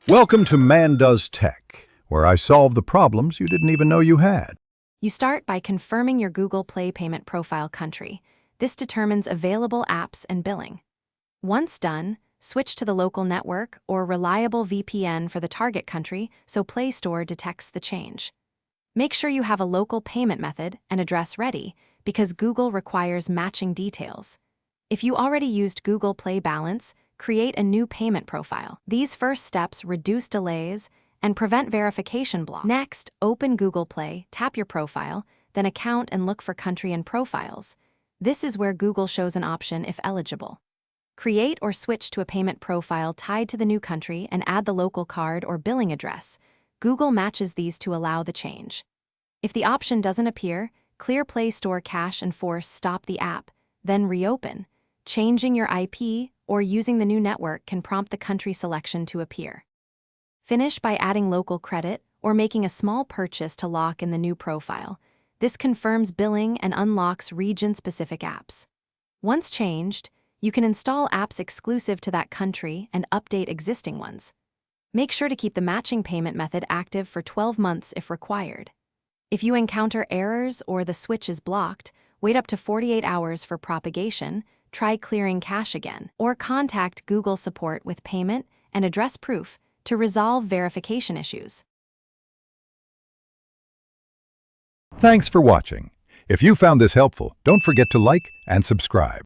Welcome to Man Does Tech, where I solve the problems you didn't even know you had. You start by confirming your Google Play payment profile country. This determines available apps and billing. Once done, switch to the local network or reliable VPN for the target country so Play Store detects the change. Make sure you have a local payment method and address ready because Google requires matching details. If you already used Google Play Balance, create a new payment profile. These first steps reduce delays and prevent verification blocks. Next, open Google Play, tap your profile, then Account and look for Country and Profiles. This is where Google shows an option if eligible. Create or switch to a payment profile tied to the new country and add the local card or billing address. Google matches these to allow the change. If the option doesn't appear, clear Play Store cache and force stop the app, then reopen. Changing your IP or using the new network can prompt the country selection to appear. Finish by adding local credit or making a small purchase to lock in the new profile. This confirms billing and unlocks region-specific apps. Once changed, you can install apps exclusive to that country and update existing ones. Make sure to keep the matching payment method active for 12 months if required. If you encounter errors or the switch is blocked, wait up to 48 hours for propagation, try clearing cache again, or contact Google support with payment and address proof to resolve verification issues. Thanks for watching. If you found this helpful, don't forget to like and subscribe.